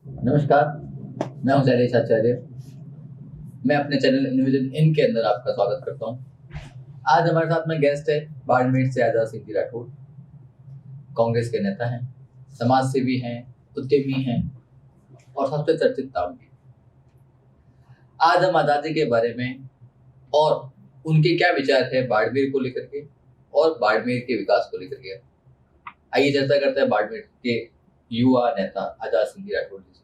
नमस्कार, मैं हूं शैलेश आचार्य। मैं अपने चैनल इनविजन इन के अंदर आपका स्वागत करता हूं। आज हमारे साथ में गेस्ट है बाड़मेर से आजाद सिंह जी राठौड़। कांग्रेस के नेता हैं, समाज सेवी हैं, उद्यमी हैं और सबसे चर्चित नाम भी। आज हम आजादी के बारे में और उनके क्या विचार है बाड़मेर को लेकर के और बाड़मेर के विकास को लेकर के आइए चर्चा करते हैं बाड़मेर के युवा नेता आजाद सिंह जी राठौड़ जी से।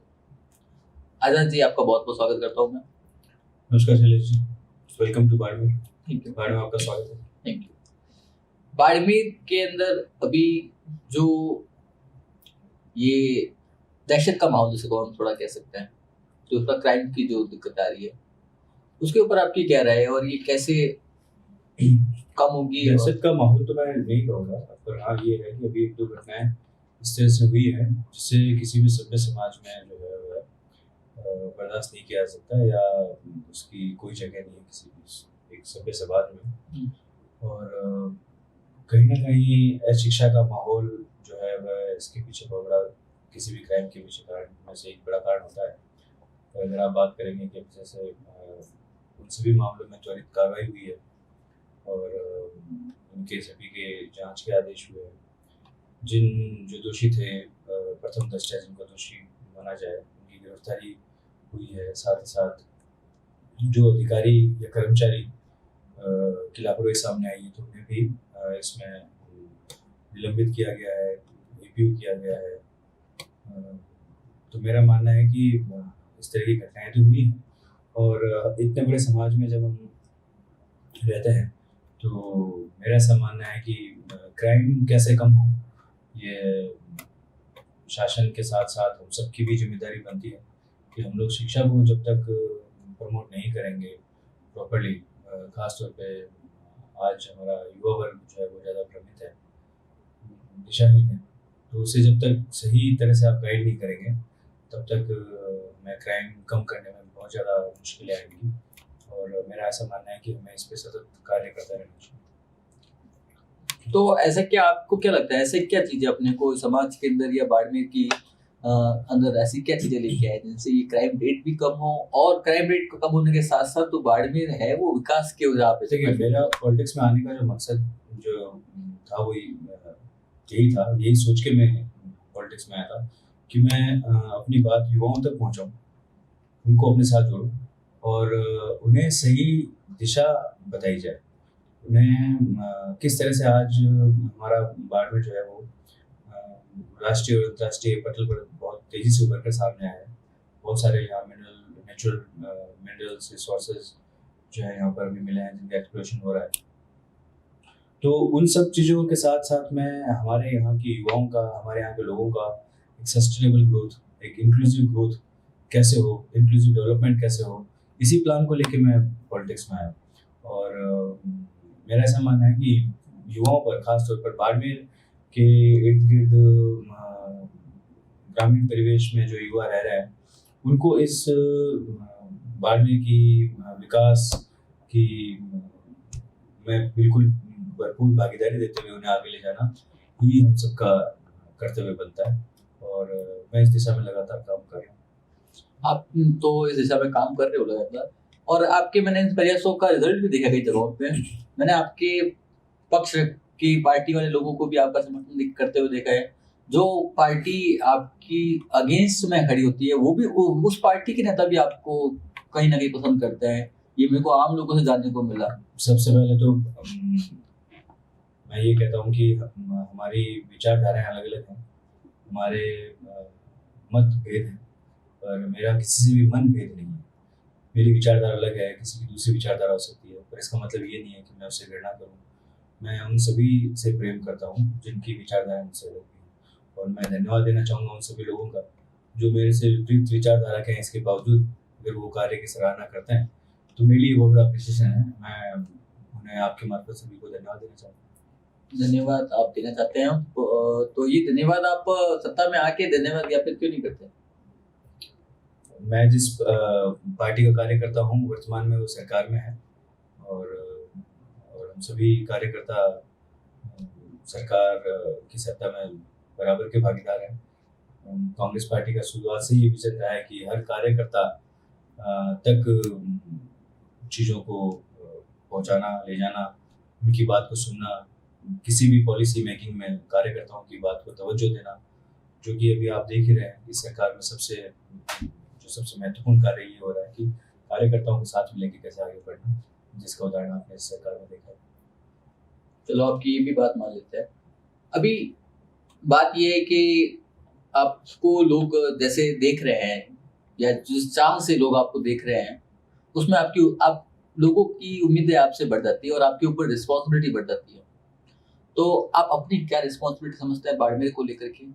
आजाद जी, आपका बहुत बहुत स्वागत करता हूँ मैं। नमस्कार Shailesh ji, welcome to Barmer. Thank you. Barmer में आपका स्वागत है। Thank you. बाड़मेर के अंदर अभी जो ये दहशत का माहौल जिसे को हम थोड़ा कह सकते हैं, जो उसका क्राइम की जो दिक्कत आ रही है, उसके ऊपर आपकी क्या राय है और ये कैसे कम होगी? दहशत का माहौल तो मैं नहीं कहूँगा, पर हाँ ये है कि अभी एक दो घटनाएं इस तरह से हुई है जिससे किसी भी सभ्य समाज में जो है वह बर्दाश्त नहीं किया जा सकता या उसकी कोई जगह नहीं है किसी भी एक सभ्य समाज में। और कहीं ना कहीं अशिक्षा का माहौल जो है वह इसके पीछे बहुत बड़ा, किसी भी क्राइम के पीछे कारण में से एक बड़ा कारण होता है। तो अगर आप बात करेंगे कि जैसे उन सभी मामलों में त्वरित कार्रवाई हुई है और उनके सभी के जांच के आदेश हुए हैं। जिन जो दोषी थे प्रथम दृष्टया जिनको दोषी माना जाए उनकी गिरफ्तारी हुई है। साथ ही साथ जो अधिकारी या कर्मचारी की लापरवाही सामने आई है तो उन्हें भी इसमें निलंबित किया गया है, एपीओ किया गया है। तो मेरा मानना है कि इस तरह की घटनाएं तो हुई हैं और इतने बड़े समाज में जब हम रहते हैं तो मेरा ऐसा मानना है कि क्राइम कैसे कम हो, ये शासन के साथ साथ हम सबकी भी जिम्मेदारी बनती है कि हम लोग शिक्षा को जब तक प्रमोट नहीं करेंगे प्रॉपरली, खासतौर पे आज हमारा युवा वर्ग जो है वो ज़्यादा भ्रमित है, दिशाहीन है, तो उसे जब तक सही तरह से आप गाइड नहीं करेंगे तब तक मैं क्राइम कम करने में बहुत ज़्यादा मुश्किलें आएंगी। और मेरा ऐसा मानना है कि हमें इस पे सतत कार्य करता रहना चाहिए। तो ऐसा क्या आपको क्या लगता है, ऐसे क्या चीजें अपने को समाज के अंदर या बाड़मेर की अंदर ऐसी क्या चीजें लेके आए जिनसे ये क्राइम रेट भी कम हो, और क्राइम रेट कम होने के साथ साथ तो बाड़मेर है वो विकास के वजह पे? देखिए, मेरा पॉलिटिक्स में आने का जो मकसद जो था वो यही था, यही सोच के मैं पॉलिटिक्स में आया था कि मैं अपनी बात युवाओं तक पहुंचाऊं, उनको अपने साथ जोड़ूं और उन्हें सही दिशा बताई जाए। उन्हें किस तरह से आज हमारा बाड़मेर जो है वो राष्ट्रीय और अंतर्राष्ट्रीय पटल पर बहुत तेजी से उभर कर सामने आया है। बहुत सारे यहाँ नेचुरल मिनरल्स रिसोर्सेज जो है यहाँ पर भी मिले हैं जिनका एक्सप्लोरेशन हो रहा है। तो उन सब चीज़ों के साथ साथ में हमारे यहाँ के युवाओं का, हमारे यहाँ के लोगों का एक सस्टेनेबल ग्रोथ, एक इंक्लूसिव ग्रोथ कैसे हो, इंक्लूसिव डेवलपमेंट कैसे हो, इसी प्लान को लेके मैं पॉलिटिक्स में आया। और मेरा ऐसा मानना है कि युवाओं पर, खासतौर पर बाड़मेर के इर्द गिर्द ग्रामीण परिवेश में जो युवा रह रहे हैं उनको इस बाड़मेर की विकास की मैं बिल्कुल भरपूर भागीदारी देते हुए उन्हें आगे ले जाना ही हम सबका कर्तव्य बनता है और मैं इस दिशा में लगातार काम कर रहा हूँ। आप तो इस दिशा में काम कर रहे हो लगातार, और आपके मैंने इन प्रयासों का रिजल्ट भी देखा कई जगहों पे। मैंने आपके पक्ष की पार्टी वाले लोगों को भी आपका समर्थन करते हुए देखा है। जो पार्टी आपकी अगेंस्ट में खड़ी होती है वो भी उस पार्टी के नेता भी आपको कहीं ना कहीं पसंद करते हैं, ये मेरे को आम लोगों से जानने को मिला। सबसे पहले तो मैं ये कहता हूँ कि हमारी विचारधाराएं अलग अलग हैं, हमारे मत भेद हैं, पर मेरा किसी से भी मन भेद नहीं है। मेरी विचारधारा अलग है, किसी की दूसरी विचारधारा हो सकती है, पर इसका मतलब ये नहीं है कि मैं उससे घृणा करूँ। मैं उन सभी से प्रेम करता हूँ जिनकी विचारधारा मुझसे अलग है और मैं धन्यवाद देना चाहूँगा उन सभी लोगों का जो मेरे से विपरीत विचारधारा के हैं, इसके बावजूद अगर वो कार्य की सराहना करते हैं तो मेरे लिए बहुत बड़ा अप्रिसिएशन है। मैं उन्हें आपके मार्फत सभी को धन्यवाद देना चाहूँगा। धन्यवाद आप देना चाहते हैं तो ये धन्यवाद आप सत्ता में आके धन्यवाद ज्ञापित क्यों नहीं करते? मैं जिस पार्टी का कार्य करता हूँ वर्तमान में वो सरकार में है और हम सभी कार्यकर्ता सरकार की सत्ता में बराबर के भागीदार हैं। कांग्रेस पार्टी का शुरुआत से ये विजन रहा है कि हर कार्यकर्ता तक चीज़ों को पहुंचाना, ले जाना, उनकी बात को सुनना, किसी भी पॉलिसी मेकिंग में कार्यकर्ताओं की बात को तवज्जो देना, जो कि अभी आप देख ही रहे हैं कि सरकार में सबसे महत्वपूर्ण कार्य ये हो रहा है कि कार्यकर्ताओं के साथ में लेके कैसे आगे बढ़ना, जिसका उदाहरण आपने इस सरकार में देखा है। चलो आपकी ये भी बात मान लेते हैं। अभी बात ये है कि आपको लोग जैसे देख रहे हैं या जिस चाह से लोग आपको देख रहे हैं, उसमें आप लोगों की उम्मीदें आपसे बढ़ जाती है और आपके ऊपर रिस्पॉन्सिबिलिटी बढ़ जाती है। तो आप अपनी क्या रिस्पॉन्सिबिलिटी समझते हैं बाड़मेर को लेकर के?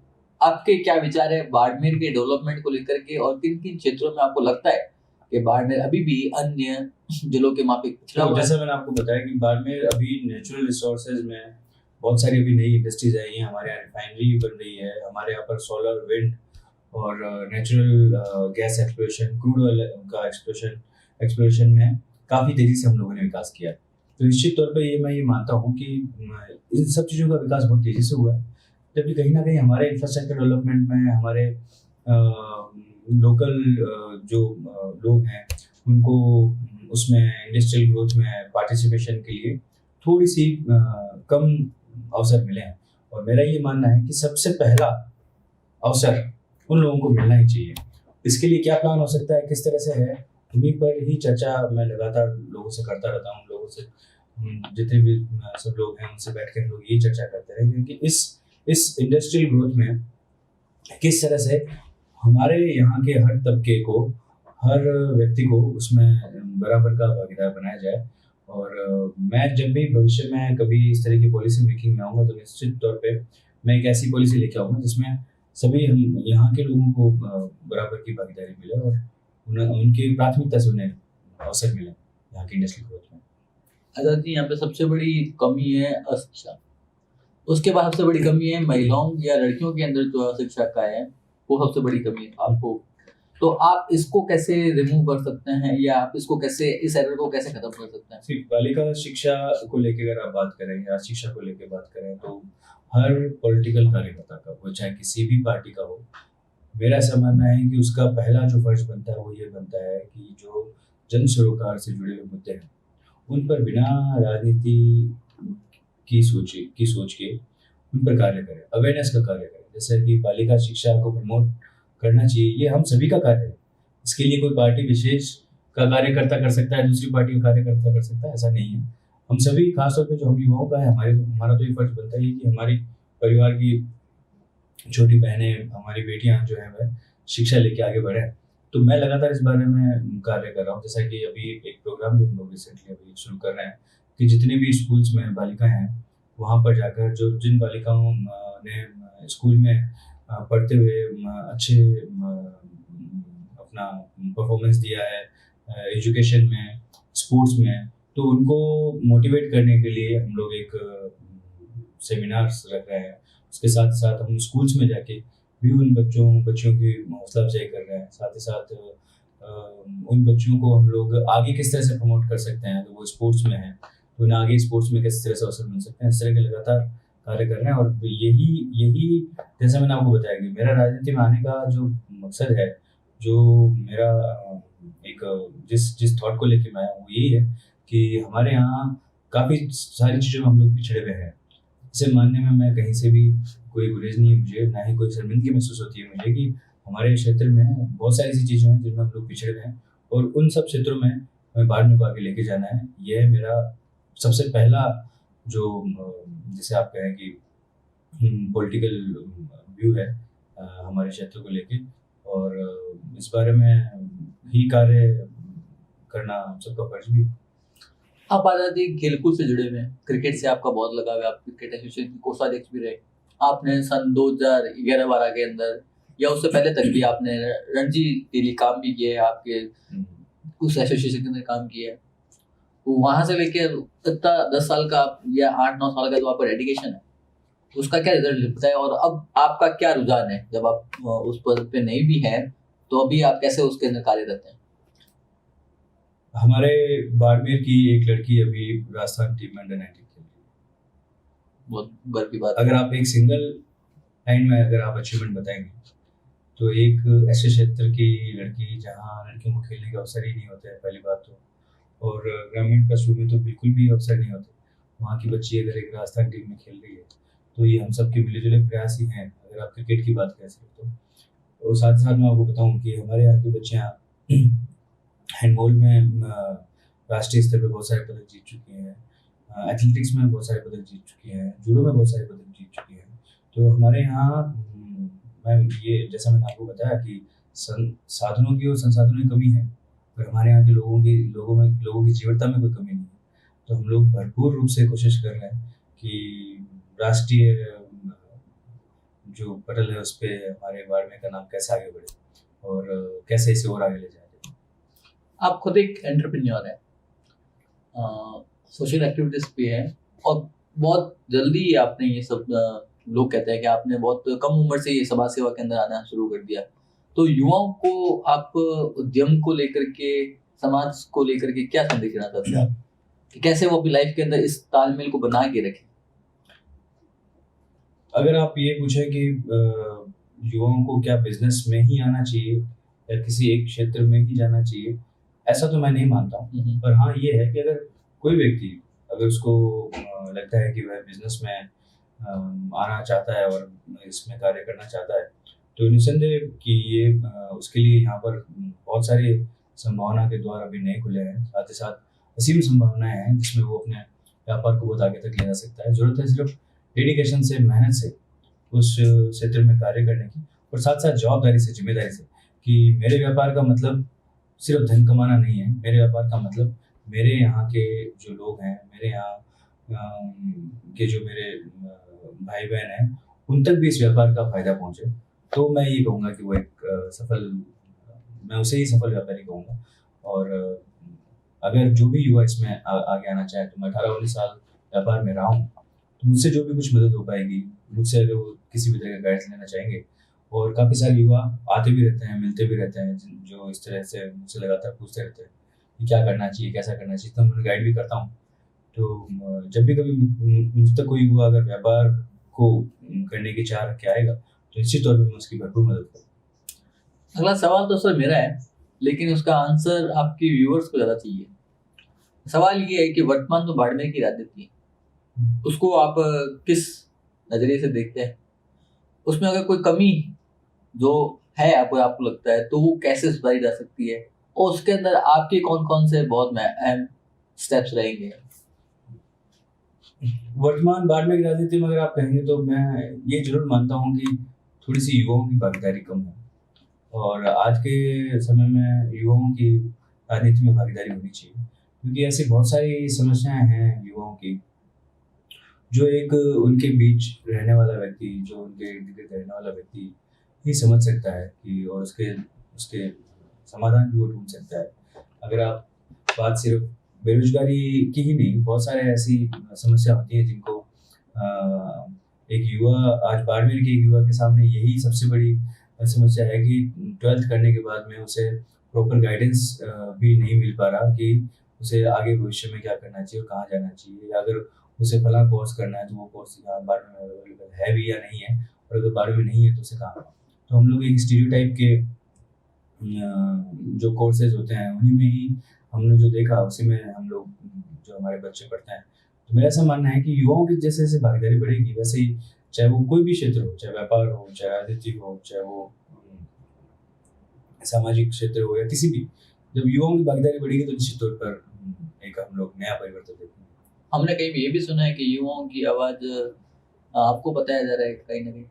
आपके क्या विचार है बाड़मेर के डेवलपमेंट को लेकर के, और किन किन क्षेत्रों में आपको लगता है कि बाड़मेर अभी भी अन्य जिलों के माफिक पिछड़ा हुआ है? जैसा मैंने आपको बताया कि बाड़मेर अभी नेचुरल रिसोर्सेज में बहुत सारी अभी नई इंडस्ट्रीज आई हैं। हमारे यहाँ रिफाइनरी बन रही है, हमारे यहाँ पर सोलर, विंड और natural gas exploration, crude oil का एक्सप्लोरेशन में काफ़ी तेज़ी से हम लोगों ने विकास किया। तो निश्चित तौर पे मैं ये मानता हूँ कि इन सब चीज़ों का विकास बहुत तेज़ी से हुआ है, जबकि कहीं ना कहीं हमारे इंफ्रास्ट्रक्चर डेवलपमेंट में हमारे लोकल जो लोग हैं उनको उसमें इंडस्ट्रियल ग्रोथ में पार्टिसिपेशन के लिए थोड़ी सी कम अवसर मिले हैं। और मेरा ये मानना है कि सबसे पहला अवसर उन लोगों को मिलना ही चाहिए। इसके लिए क्या प्लान हो सकता है, किस तरह से है, उन्हीं पर ही चर्चा मैं लगातार लोगों से करता रहता हूँ। लोगों से जितने भी सब लोग हैं उनसे बैठ कर लोग यही चर्चा करते रहे, क्योंकि इस इंडस्ट्रियल ग्रोथ में किस तरह से हमारे यहाँ के हर तबके को, हर व्यक्ति को उसमें बराबर का भागीदार बनाया जाए। और मैं जब भी भविष्य में कभी इस तरह की पॉलिसी मेकिंग में आऊँगा तो निश्चित तौर पे मैं एक ऐसी पॉलिसी लेके आऊँगा जिसमें सभी हम यहाँ के लोगों को बराबर की भागीदारी मिले और उनकी प्राथमिकता से उन्हें अवसर मिले यहाँ की इंडस्ट्री ग्रोथ में। आजाद जी, यहाँ पे सबसे बड़ी कमी है अशिक्षा, उसके बाद सबसे बड़ी कमी है महिलाओं या लड़कियों के अंदर जो अशिक्षा का है वो सबसे बड़ी कमी है आपको। तो आप इसको कैसे रिमूव कर सकते हैं, या आप इसको कैसे, इस एरर को कैसे खत्म कर सकते हैं? सिर्फ बालिका शिक्षा को लेकर अगर आप बात करें या शिक्षा को लेकर बात करें तो हर पॉलिटिकल कार्यकर्ता का, वो चाहे किसी भी पार्टी का हो, मेरा ऐसा मानना है कि उसका पहला जो फर्ज बनता है वो ये बनता है कि जो जन सरोकार से जुड़े हुए मुद्दे हैं उन पर बिना राजनीति की सोच के उन पर कार्य करें, अवेयरनेस का कार्य करें। जैसे कि बालिका शिक्षा को प्रमोट करना चाहिए, ये हम सभी का कार्य है। इसके लिए कोई पार्टी विशेष का कार्यकर्ता कर सकता है, दूसरी पार्टी का कार्यकर्ता कर सकता है, ऐसा नहीं है। हम सभी, खासतौर पे जो हम युवाओं का है, हमारा तो ये फर्ज बनता है कि हमारी परिवार की छोटी बहनें, हमारी बेटियां जो है वह शिक्षा लेके आगे बढ़े। तो मैं लगातार इस बारे में कार्य कर रहा हूँ। जैसा कि अभी एक प्रोग्राम भी हम लोग रिसेंटली अभी शुरू कर रहे हैं कि जितने भी स्कूल्स में बालिकाएं हैं वहाँ पर जाकर जिन बालिकाओं ने स्कूल में पढ़ते हुए अच्छे अपना परफॉर्मेंस दिया है एजुकेशन में, स्पोर्ट्स में, तो उनको मोटिवेट करने के लिए हम लोग एक सेमिनार्स रख रहे हैं। उसके साथ साथ हम स्कूल्स में जाके भी उन बच्चों की हौसला अफजाई कर रहे हैं। साथ ही साथ उन बच्चों को हम लोग आगे किस तरह से प्रमोट कर सकते हैं, तो वो स्पोर्ट्स में है तो उन्हें आगे स्पोर्ट्स में किस तरह से अवसर मिल सकते हैं, इस तरह के लगातार कार्य कर रहे हैं। और यही जैसा मैंने आपको बताया कि मेरा राजनीति में आने का जो मकसद है, जो मेरा एक जिस थॉट को लेके मैं आया हूँ, यही है कि हमारे यहाँ काफ़ी सारी चीज़ों में हम लोग पिछड़े हुए हैं। इसे मानने में मैं कहीं से भी कोई गुरेज नहीं है मुझे, ना ही कोई शर्मिंदगी महसूस होती है मुझे कि हमारे क्षेत्र में बहुत सारी ऐसी चीज़ें हैं जिनमें हम लोग पिछड़े हुए हैं और उन सब क्षेत्रों में हमें बाड़मेर को आगे लेके जाना है। यह मेरा सबसे पहला जो जिसे आप कहें कि पॉलिटिकल व्यू है हमारे क्षेत्र को लेके, और इस बारे में ही कार्य करना हम सबका फर्ज भी है। आप आजाद जी खेलकूद से जुड़े हुए हैं, क्रिकेट से आपका बहुत लगाव है, आप क्रिकेट एसोसिएशन के कोषाध्यक्ष भी रहे। आपने सन 2011-12 के अंदर या उससे पहले तक भी आपने रणजी के लिए काम भी किया है, आपके उस एसोसिएशन के अंदर काम किया है। वहां से लेके इतना 10 साल का या 8-9 साल का जो आपका डेडिकेशन है, उसका क्या रिजल्ट मिलता है, और अब आपका क्या रुझान है? जब आप उस पद पे नहीं भी हैं तो अभी आप कैसे उसके अंदर कार्यरत हैं? हमारे बाड़मेर की एक लड़की अभी राजस्थान टीम में अंडर 19 खेल रही है। बहुत गर्व की बात। अगर आप एक सिंगल लाइन में अगर आप अचीवमेंट बताएंगे तो एक ऐसे क्षेत्र की लड़की जहाँ लड़कियों को खेलने का अवसर ही नहीं होता है, पहली बात तो, और ग्रामीण कस्बों में तो बिल्कुल भी अवसर नहीं होते। वहाँ की बच्ची अगर एक राजस्थान टीम में खेल रही है तो ये हम सब के मिले-जुले प्रयास ही हैं, अगर आप क्रिकेट की बात करें सिर्फ तो। और साथ ही साथ मैं आपको बताऊँ कि हमारे यहाँ की बच्चियाँ हैंडबॉल में राष्ट्रीय स्तर पे बहुत सारे पदक जीत चुकी हैं, एथलेटिक्स में बहुत सारे पदक जीत चुकी हैं, जूडो में बहुत सारे पदक जीत चुकी हैं। तो हमारे यहाँ मैम ये जैसा मैंने आपको बताया कि साधनों की और संसाधनों की कमी है, पर हमारे यहाँ के लोगों की जीवटता में कोई कमी नहीं है। तो हम लोग भरपूर रूप से कोशिश कर रहे हैं कि राष्ट्रीय जो पटल है उस पे हमारे बाड़मेर का नाम कैसे आगे बढ़े और कैसे इसे और आगे ले जाया जाए। आप खुद एक एंटरप्रेन्योर हैं, सोशल एक्टिविटीज पे हैं, और बहुत जल्दी आपने ये सब लोग कहते हैं कि आपने बहुत कम उम्र से ये समाज सेवा के अंदर आना शुरू कर दिया। तो युवाओं को आप उद्यम को लेकर के, समाज को लेकर के क्या संदेश देना चाहते हैं आप, कि कैसे वो अपनी लाइफ के अंदर इस तालमेल को बना के रखें? अगर आप ये पूछें कि युवाओं को क्या बिजनेस में ही आना चाहिए या किसी एक क्षेत्र में ही जाना चाहिए, ऐसा तो मैं नहीं मानता हूँ। पर हाँ ये है कि अगर कोई व्यक्ति अगर उसको लगता है कि वह बिजनेस में आना चाहता है और इसमें कार्य करना चाहता है, तो निस्संदेह कि ये उसके लिए यहाँ पर बहुत सारे संभावना के द्वार अभी नए खुले हैं। साथ ही साथ असीम संभावनाएं हैं जिसमें वो अपने व्यापार को बहुत आगे तक ले जा सकता है। ज़रूरत है सिर्फ डेडिकेशन से, मेहनत से उस क्षेत्र में कार्य करने की, और साथ साथ जवाबदारी से, जिम्मेदारी से, कि मेरे व्यापार का मतलब सिर्फ धन कमाना नहीं है। मेरे व्यापार का मतलब मेरे यहाँ के जो लोग हैं, मेरे यहाँ के जो मेरे भाई बहन हैं, उन तक भी इस व्यापार का फायदा पहुँचे। तो मैं ये कहूँगा कि वो एक मैं उसे ही सफल व्यापारी कहूँगा। और अगर जो भी युवा इसमें आगे आना चाहे, तो मैं 18-19 साल व्यापार में रहा हूँ, तो मुझसे जो भी कुछ मदद हो पाएगी, मुझसे अगर वो किसी भी तरह का गाइडेंस लेना चाहेंगे, और काफ़ी सारे युवा आते भी रहते हैं, मिलते भी रहते हैं, जो इस तरह से मुझसे लगातार पूछते रहते हैं कि क्या करना चाहिए, कैसा करना चाहिए, तो मैं उन्हें गाइड भी करता हूँ। तो जब भी कभी मुझ तक कोई युवा अगर व्यापार को करने की चाह रख के आएगा, तो निश्चित तौर पर मैं उसकी भरपूर मदद करूँगा। अगला सवाल तो सर मेरा है, लेकिन उसका आंसर आपके व्यूअर्स को ज़्यादा चाहिए। सवाल ये है कि वर्तमान में बाड़मेर की राजनीति, उसको आप किस नज़रिए से देखते हैं? उसमें अगर कोई कमी जो है आपको लगता है, तो वो कैसे सुधारी जा सकती है, और उसके अंदर आपके कौन-कौन से बहुत अहम स्टेप्स रहेंगे? वर्तमान बाड़मेर की राजनीति में अगर आप कहेंगे, तो मैं ये ज़रूर मानता हूँ कि थोड़ी-सी युवाओं की भागीदारी कम है, और आज के समय में युवाओं की राजनीति में भागीदारी होनी चाहिए, क्योंकि ऐसी बहुत सारी समस्याएं हैं युवाओं की, जो एक उनके बीच रहने वाला व्यक्ति, जो उनके इर्द-गिर्द रहने वाला व्यक्ति ही समझ सकता है कि, और उसके समाधान भी वो ढूँढ सकता है। अगर आप बात सिर्फ बेरोज़गारी की ही नहीं, बहुत सारे ऐसी समस्या होती है जिनको एक युवा, आज बाड़मेर के एक युवा के सामने यही सबसे बड़ी समस्या है कि 12th करने के बाद में उसे प्रॉपर गाइडेंस भी नहीं मिल पा रहा कि उसे आगे भविष्य में क्या करना चाहिए और कहाँ जाना चाहिए, या अगर उसे फलां कोर्स करना है तो वो कोर्स यहाँ बाड़मेर में अवेलेबल है भी या नहीं है, और अगर बाड़मेर में नहीं है तो उसे कहाँ। तो हम लोग एक स्टीरियोटाइप के जो कोर्सेज होते हैं उन्हीं में ही हमने जो देखा उसी में हम लोग, जो हमारे बच्चे पढ़ते हैं। तो मेरा ऐसा मानना है कि युवाओं की जैसे जैसे भागीदारी बढ़ेगी, वैसे ही चाहे वो कोई भी क्षेत्र हो, चाहे व्यापार हो, चाहे राजनीति हो, चाहे वो सामाजिक क्षेत्र हो, या किसी भी, जब युवाओं की भागीदारी बढ़ेगी तो निश्चित तौर पर एक हम लोग नया परिवर्तन देखेंगे। हमने कहीं भी ये भी सुना है कि युवाओं की आवाज़ आपको बताया जा रहा है कहीं ना कहीं।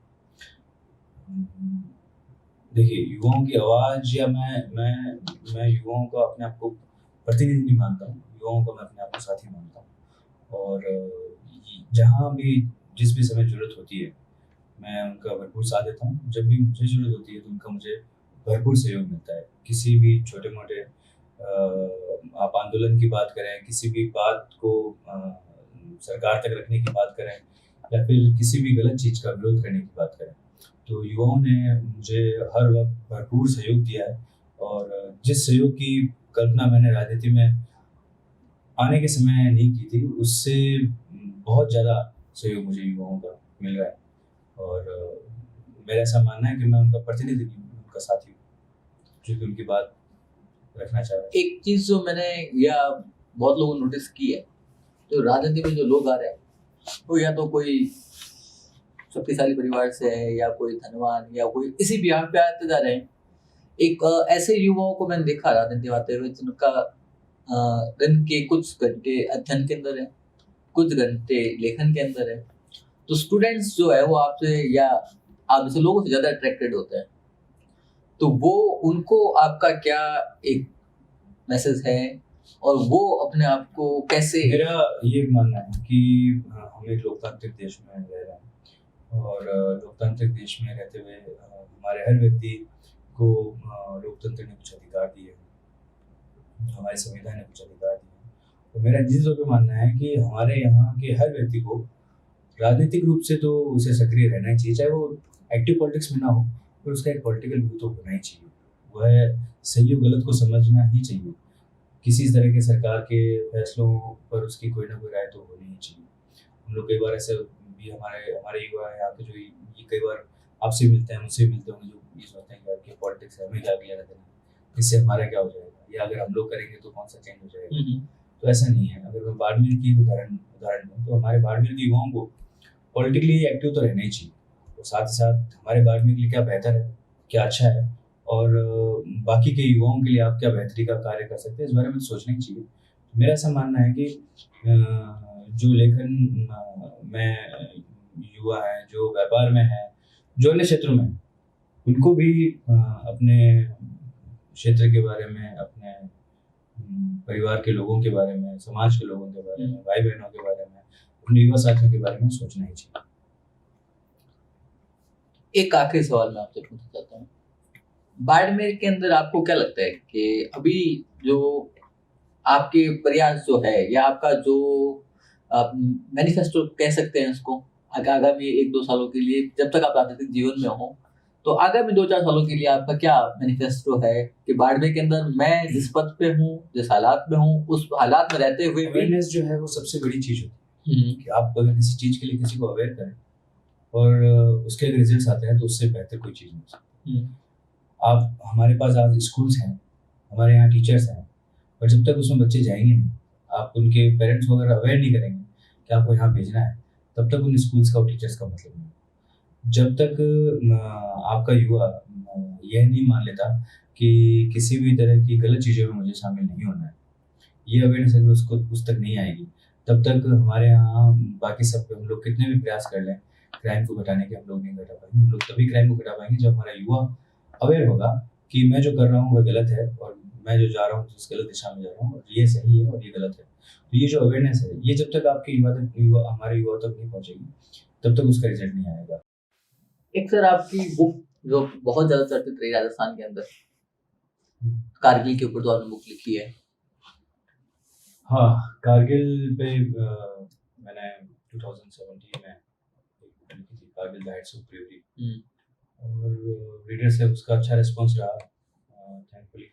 देखिए, युवाओं की आवाज़, या मैं युवाओं का अपने आप को प्रतिनिधि नहीं मानता हूँ, युवाओं का मैं अपने आप को साथी मानता हूँ, और जहाँ भी जिस भी समय ज़रूरत होती है मैं उनका भरपूर साथ देता हूँ। जब भी मुझे ज़रूरत होती है तो उनका मुझे भरपूर सहयोग मिलता है। किसी भी छोटे-मोटे आप आंदोलन की बात करें, किसी भी बात को सरकार तक रखने की बात करें, या फिर किसी भी गलत चीज़ का विरोध करने की बात करें, तो युवाओं ने मुझे हर वक्त भरपूर सहयोग दिया है। और जिस सहयोग की कल्पना मैंने राजनीति में आने के समय नहीं की थी, उससे बहुत ज़्यादा सहयोग मुझे युवाओं का मिल रहा है। और मेरा ऐसा मानना है कि मैं उनका प्रतिनिधि नहीं हूँ, आपका साथी हो जो कि उनकी बात रखना चाहे। एक चीज जो मैंने या बहुत लोगों ने नोटिस की है, तो राजनीति में जो लोग आ रहे हैं वो या तो कोई शक्तिशाली परिवार से है या कोई धनवान या कोई इसी बिहार पे आते जा रहे हैं। एक ऐसे युवाओं को मैंने देखा राजनीति में आते हुए जिनका दिन के कुछ घंटे अध्ययन के अंदर है, कुछ घंटे लेखन के अंदर है। तो स्टूडेंट्स जो है वो आपसे या आप जैसे लोगों से ज्यादा अट्रैक्टेड होते हैं। तो वो उनको आपका क्या एक मैसेज है और वो अपने आप को कैसे। मेरा ये मानना है कि हम एक लोकतांत्रिक देश में रह रहे हैं और लोकतांत्रिक देश में रहते हुए हमारे हर व्यक्ति को लोकतंत्र ने कुछ अधिकार दिए हैं, हमारे संविधान ने कुछ अधिकार दिए हैं। तो मेरा निजी तौर पे मानना है कि हमारे यहाँ के हर व्यक्ति को राजनीतिक रूप से तो उसे सक्रिय रहना ही चाहिए, चाहे वो एक्टिव पॉलिटिक्स में ना हो पर उसका एक पॉलिटिकल व्यू तो होना ही चाहिए। वह सही और गलत को समझना ही चाहिए। किसी तरह के सरकार के फैसलों पर उसकी कोई ना कोई राय तो होनी ही चाहिए। हम लोग कई बार ऐसे भी हमारे युवा यहाँ के जो ये कई बार आपसे मिलते हैं, मुझसे मिलते होंगे, जो ये सोचते हैं कि पॉलिटिक्स है, हमें क्या लेना देना, इससे हमारा क्या हो जाएगा, या अगर हम लोग करेंगे तो कौन सा चेंज हो जाएगा। तो ऐसा नहीं है। अगर मैं बाड़मेर की उदाहरण दूँ तो हमारे बाड़मेर के युवाओं को पॉलिटिकली एक्टिव तो रहना ही चाहिए। और साथ ही साथ हमारे बाड़मेर के लिए क्या बेहतर है, क्या अच्छा है और बाकी के युवाओं के लिए आप क्या बेहतरी का कार्य कर सकते हैं, इस बारे में सोचना ही चाहिए। मेरा ऐसा मानना है कि जो लेखन में युवा है, जो व्यापार में है, जो अन्य क्षेत्रों में है, उनको भी अपने क्षेत्र के बारे में, अपने परिवार के लोगों के बारे में, समाज के लोगों के बारे में, भाई बहनों के बारे में, अपने युवा साथियों के बारे में सोचना ही चाहिए। एक आखिरी सवाल मैं आपसे पूछना चाहता हूँ, बाड़मेर के अंदर आपको क्या लगता है कि अभी जो आपके प्रयास जो है या आपका जो आप मैनिफेस्टो कह सकते हैं उसको, आगामी 1-2 सालों के लिए जब तक आप राजनीतिक जीवन में हो, तो आगामी 2-4 सालों के लिए आपका क्या मैनिफेस्टो है कि बाड़मेर के अंदर मैं जिस पद पे हूँ, जिस हालात में हूँ, उस हालात में रहते हुए अवेयरनेस जो है वो सबसे बड़ी चीज होती है कि आप अगर किसी चीज के लिए किसी को अवेयर करें और उसके अगर रिजल्ट्स आते हैं तो उससे बेहतर कोई चीज नहीं हो सकती। आप हमारे पास आज स्कूल्स हैं, हमारे यहाँ टीचर्स हैं, और जब तक उसमें बच्चे जाएंगे नहीं, आप उनके पेरेंट्स वगैरह अवेयर नहीं करेंगे कि आपको यहाँ भेजना है, तब तक उन स्कूल्स का और टीचर्स का मतलब नहीं। जब तक आपका युवा यह नहीं मान लेता कि किसी भी तरह की गलत चीज़ों में मुझे शामिल नहीं होना है, ये अवेयरनेस अगर उसको उस तक नहीं आएगी, तब तक हमारे यहाँ बाकी सब हम लोग कितने भी प्रयास कर लें क्राइम को घटाने के, हम लोग नहीं घटा पाएंगे। हम लोग तभी क्राइम को घटा पाएंगे जब हमारा युवा अवेयर होगा कि मैं जो कर रहा हूँ वह गलत है और मैं जो जा रहा हूँ जिस गलत दिशा में जा रहा हूँ और ये सही है और ये गलत है। तो ये जो अवेयरनेस है, ये जब तक आपके हमारे युवा तक नहीं पहुँचेगी, तब तक उसका रिजल्ट नहीं आएगा। एक सर आपकी बुक जो बहुत ज्यादा चर्चित रही राजस्थान के अंदर, कारगिल के ऊपर जो आपने बुक लिखी है। हाँ, कारगिल पे मैंने 2017 में लिखी थी, Kargil the Heights of bravery, और रीडर से उसका अच्छा रिस्पॉन्स रहा थैंकफुली,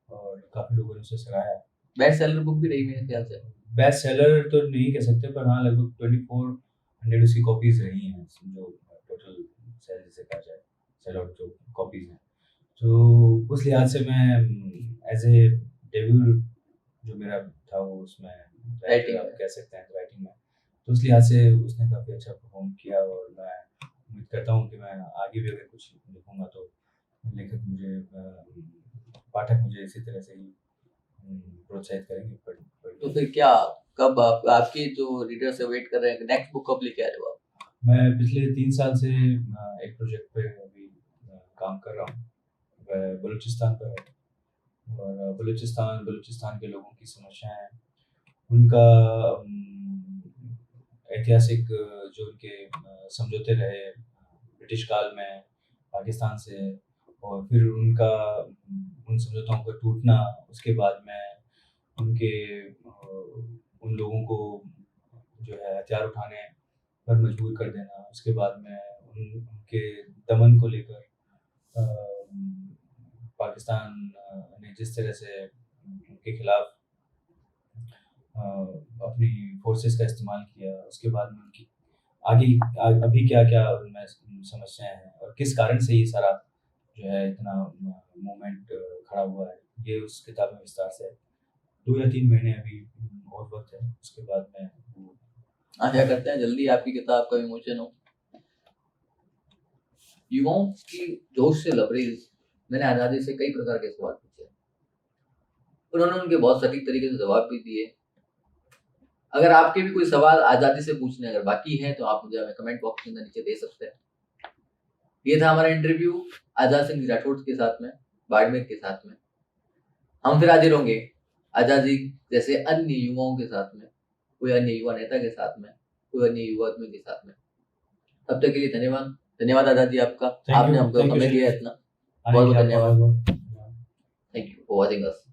और काफ़ी लोगों ने उसे सराहा। बेस्ट सेलर बुक भी रही मेरे ख्याल से। बेस्ट सेलर तो नहीं कह सकते, पर हाँ लगभग 2400 उसकी कॉपीज रही हैं, जो टोटल सेल जिसे कहा जाए, सेल आउट जो कॉपीज हैं। तो उस लिहाज से मैं एज ए डेब्यू जो मेरा था वो उसमें राइटिंग आप कह सकते हैं राइटिंग में, तो उस लिहाज से उसने काफ़ी अच्छा परफॉर्म किया, और मैं उम्मीद करता हूँ कि मैं आगे भी अगर कुछ लिखूँगा तो लेखक मुझे पाठक मुझे इसी तरह से ही प्रोत्साहित करेंगे। तो फिर क्या कब आपकी जो रीडर से वेट कर रहे हैं, नेक्स्ट बुक कब लेके आ रहे हो आप? मैं पिछले 3 साल से एक प्रोजेक्ट पे अभी काम कर रहा हूँ, वह बलूचिस्तान पर है, और बलूचिस्तान के लोगों की समस्याएं, उनका ऐतिहासिक जो उनके समझौते रहे ब्रिटिश काल में पाकिस्तान से, और फिर उनका उन समझौतों का टूटना, उसके बाद में उनके उन लोगों को जो है हथियार उठाने पर मजबूर कर देना, उसके बाद में उनके दमन को लेकर पाकिस्तान ने जिस तरह से उनके खिलाफ अपनी फोर्सेस का इस्तेमाल किया, उसके बाद में उनकी आगे अभी क्या क्या उनमें समस्याएं हैं और किस कारण से ये सारा जो है इतना मूवमेंट खड़ा हुआ है, ये उस किताब में विस्तार से है। 2 या 3 महीने अभी और वक्त है, उसके बाद मैं वो आशा करते हैं जल्दी आपकी किताब का विमोचन हो। युवाओं की जोश से लबरेज मैंने आज़ादी से कई प्रकार के सवाल पूछे, उन्होंने उनके बहुत सटीक तरीके से जवाब भी दिए। अगर आपके भी कोई सवाल आज़ादी से पूछने अगर बाकी हैं तो आप मुझे हमें कमेंट बॉक्स के अंदर नीचे दे सकते हैं। ये था हमारा इंटरव्यू आज़ाद सिंह राठौड़ के साथ में, बाड़मेर के साथ में। हम फिर हाजिर होंगे आज़ादी जैसे अन्य युवाओं के साथ में, कोई अन्य युवा नेता के साथ में, कोई अन्य युवा आदमी के साथ में। तब तक के लिए धन्यवाद। धन्यवाद आज़ाद जी आपका, आपने हमको समय दिया इतना। बहुत बहुत धन्यवाद। Thank you for watching us.